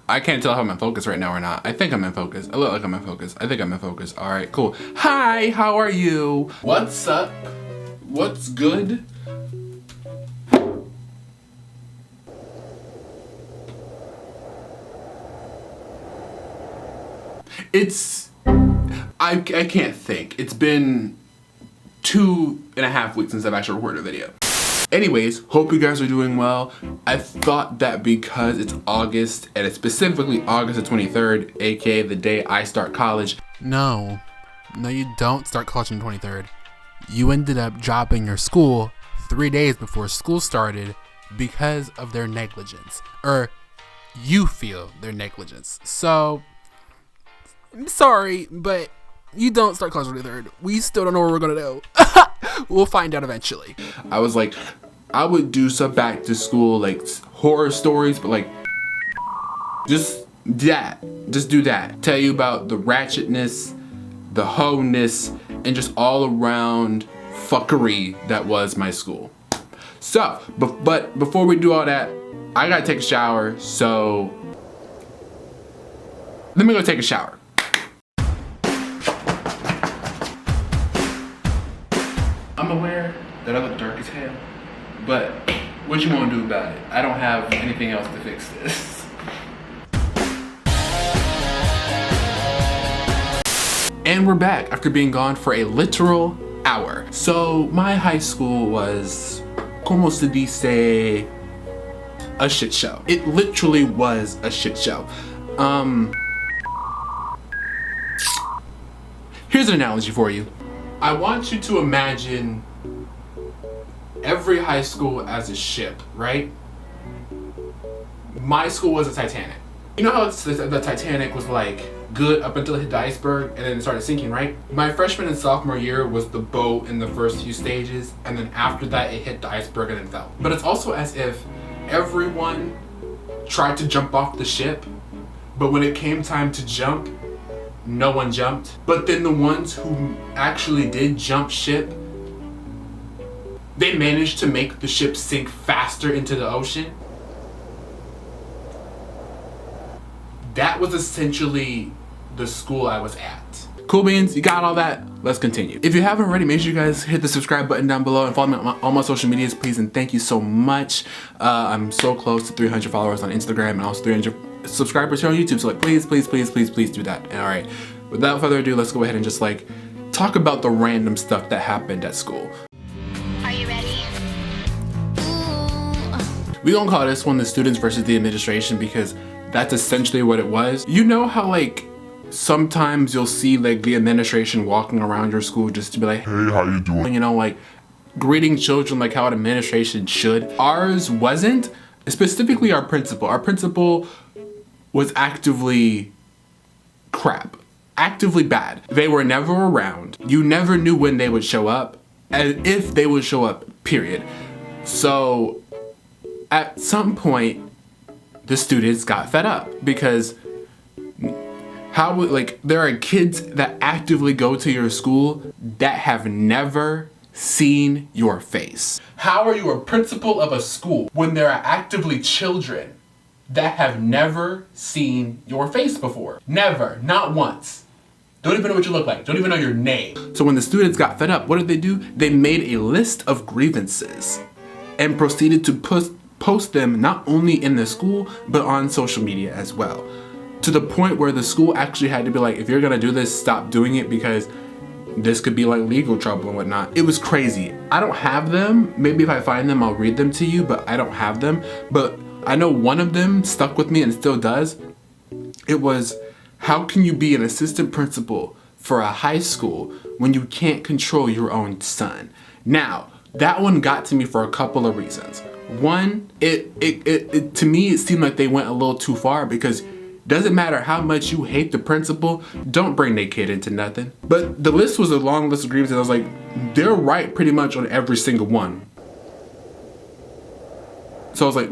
I can't tell if I'm in focus right now or not. I think I'm in focus. I look like I'm in focus. I think I'm in focus. All right, cool. Hi, how are you? What's up? What's good? I can't think. It's been 2.5 weeks since I've actually recorded a video. Anyways, hope you guys are doing well. I thought that because it's August, and it's specifically August the 23rd, aka the day I start college. No, you don't start college on the 23rd. You ended up dropping your school 3 days before school started because of their negligence. Or you feel their negligence. So, I'm sorry, but you don't start college on the 23rd. We still don't know what we're gonna do. We'll find out eventually. I was like, I would do some back to school, like horror stories, but like, just do that. Tell you about the ratchetness, the hoe-ness, and just all around fuckery that was my school. So, but before we do all that, I gotta take a shower, so let me go take a shower. I'm aware that I look dark as hell, but what you want to do about it? I don't have anything else to fix this. And we're back after being gone for a literal hour. So my high school was, como se dice, a shit show. It literally was a shit show. Here's an analogy for you. I want you to imagine every high school as a ship, right? My school was a Titanic. You know how the Titanic was like good up until it hit the iceberg and then it started sinking, right? My freshman and sophomore year was the boat in the first few stages, and then after that it hit the iceberg and then fell. But it's also as if everyone tried to jump off the ship, but when it came time to jump, no one jumped. But then the ones who actually did jump ship, they managed to make the ship sink faster into the ocean. That was essentially the school I was at. Cool beans, you got all that? Let's continue. If you haven't already, make sure you guys hit the subscribe button down below and follow me on all my social medias, please, and thank you so much. I'm so close to 300 followers on Instagram and also 300 subscribers here on YouTube, so like please do that. And all right, without further ado, let's go ahead and just like talk about the random stuff that happened at school. Are you ready? We gonna call this one the students versus the administration because that's essentially what it was. You know how like sometimes you'll see like the administration walking around your school just to be like, hey, how you doing? You know, like greeting children like how an administration should. Ours wasn't, specifically our principal. Our principal was actively crap, actively bad. They were never around. You never knew when they would show up, and if they would show up, period. So at some point, the students got fed up because there are kids that actively go to your school that have never seen your face. How are you a principal of a school when there are actively children that have never seen your face before? Never, not once. Don't even know what you look like, don't even know your name. So when the students got fed up, what did they do? They made a list of grievances and proceeded to post them not only in the school, but on social media as well. To the point where the school actually had to be like, if you're gonna do this, stop doing it because this could be like legal trouble and whatnot. It was crazy. I don't have them. Maybe if I find them, I'll read them to you, but I don't have them. But I know one of them stuck with me and still does. It was, how can you be an assistant principal for a high school when you can't control your own son? Now, that one got to me for a couple of reasons. One, it to me, it seemed like they went a little too far because doesn't matter how much you hate the principal, don't bring their kid into nothing. But the list was a long list of grievances. I was like, they're right pretty much on every single one. So I was like,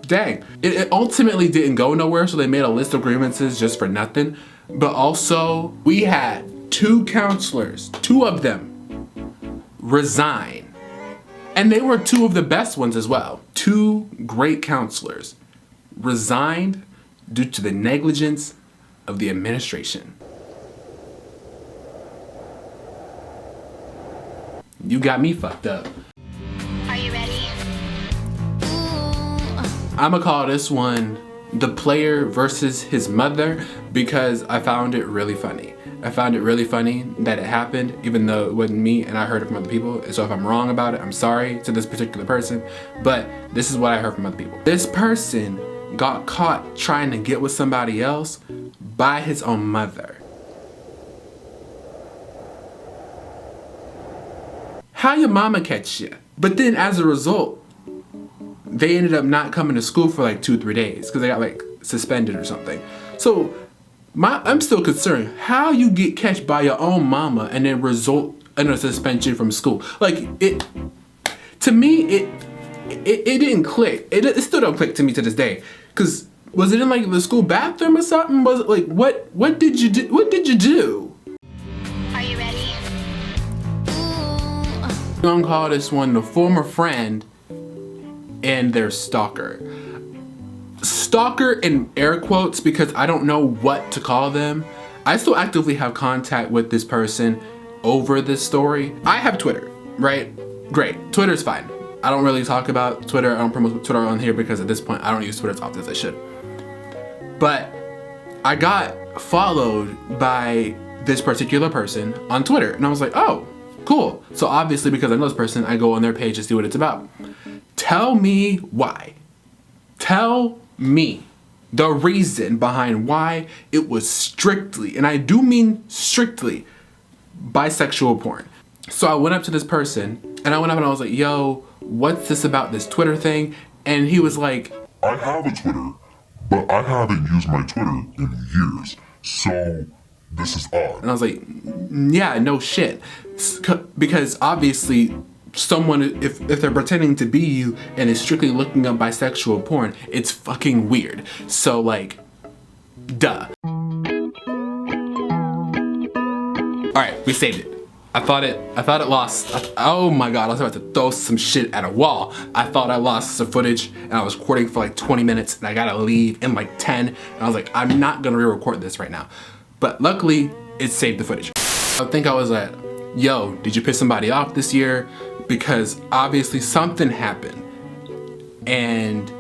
dang. It ultimately didn't go nowhere, so they made a list of grievances just for nothing. But also, we had 2 counselors, 2 of them, resign. And they were 2 of the best ones as well. 2 great counselors resigned due to the negligence of the administration. You got me fucked up. Are you ready? I'ma call this one the player versus his mother because I found it really funny. I found it really funny that it happened, even though it wasn't me and I heard it from other people. So if I'm wrong about it, I'm sorry to this particular person, but this is what I heard from other people. This person got caught trying to get with somebody else by his own mother. How your mama catch you? But then as a result, they ended up not coming to school for like 2-3 days because they got like suspended or something. So I'm still concerned how you get catch by your own mama and then result in a suspension from school. Like to me, it didn't click. It still don't click to me to this day. Cause was it in like the school bathroom or something? Was it like what did you do? What did you do? Are you ready? I'm gonna call this one the former friend and their stalker. Stalker in air quotes because I don't know what to call them. I still actively have contact with this person over this story. I have Twitter, right? Great, Twitter's fine. I don't really talk about Twitter. I don't promote Twitter on here because at this point I don't use Twitter as often as I should. But I got followed by this particular person on Twitter and I was like, oh, cool. So obviously because I know this person, I go on their page to see what it's about. Tell me why. Tell me the reason behind why it was strictly, and I do mean strictly, bisexual porn. So I went up to this person and I was like, yo, what's this about this Twitter thing? And he was like, I have a Twitter, but I haven't used my Twitter in years, so this is odd. and I was like, yeah, no shit. Because obviously someone, if they're pretending to be you and is strictly looking up bisexual porn, it's fucking weird. So like, duh. All right, we saved it. I thought it lost. Oh my God, I was about to throw some shit at a wall. I thought I lost some footage and I was recording for like 20 minutes and I gotta leave in like 10. And I was like, I'm not gonna re-record this right now. But luckily, it saved the footage. I think I was like, yo, did you piss somebody off this year? Because obviously something happened and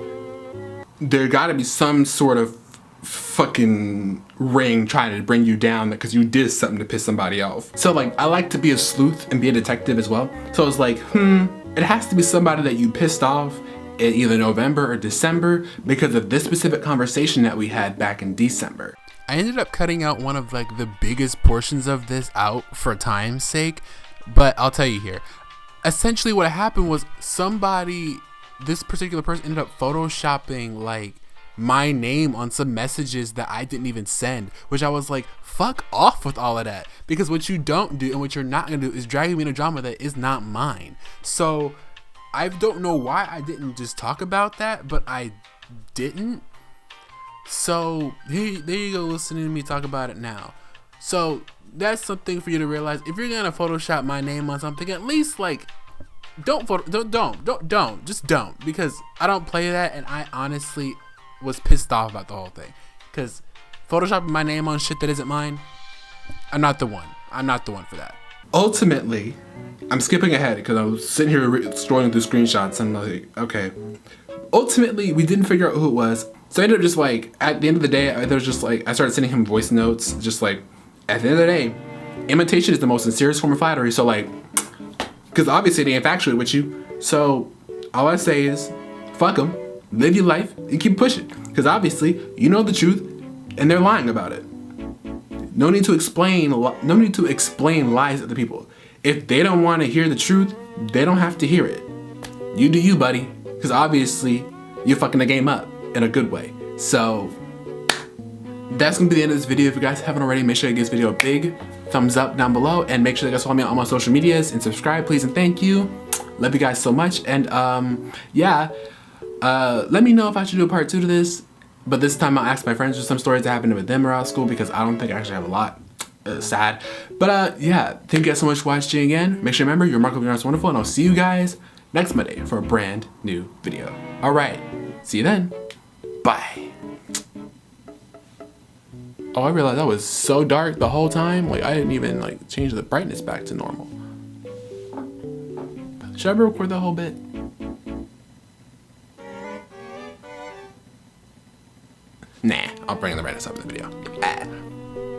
there gotta be some sort of fucking ring trying to bring you down because you did something to piss somebody off. So like, I like to be a sleuth and be a detective as well. So I was like, it has to be somebody that you pissed off in either November or December because of this specific conversation that we had back in December. I ended up cutting out one of like the biggest portions of this out for time's sake, but I'll tell you here. Essentially what happened was this particular person ended up photoshopping like my name on some messages that I didn't even send, which I was like, fuck off with all of that. Because what you don't do and what you're not gonna do is drag me in a drama that is not mine. So I don't know why I didn't just talk about that, but I didn't. So there you go, listening to me talk about it now. So that's something for you to realize. If you're gonna Photoshop my name on something, at least like don't, just don't, because I don't play that, and I honestly was pissed off about the whole thing. Because Photoshopping my name on shit that isn't mine, I'm not the one. I'm not the one for that. Ultimately, I'm skipping ahead because I was sitting here scrolling through screenshots and I'm like, okay. Ultimately, we didn't figure out who it was. So I ended up just like, at the end of the day, there was just like, I started sending him voice notes, just like, at the end of the day, imitation is the most sincerest form of flattery. So like, because obviously they infatuated with you. So all I say is, fuck them, live your life, and keep pushing. Because obviously, you know the truth, and they're lying about it. No need to explain lies to the people. If they don't want to hear the truth, they don't have to hear it. You do you, buddy. Because obviously, you're fucking the game up in a good way. So that's gonna be the end of this video. If you guys haven't already, make sure you give this video a big thumbs up down below, and make sure you guys follow me on all my social medias and subscribe, please and thank you. Love you guys so much. And let me know if I should do a part 2 to this, but this time I'll ask my friends for some stories that happened with them around school, because I don't think I actually have a lot. Sad. But yeah, thank you guys so much for watching again. Make sure you remember, you're remarkable, you're wonderful, and I'll see you guys next Monday for a brand new video. All right, see you then. Bye. Oh, I realized that was so dark the whole time. Like I didn't even like change the brightness back to normal. Should I record the whole bit? Nah, I'll bring the brightness up in the video.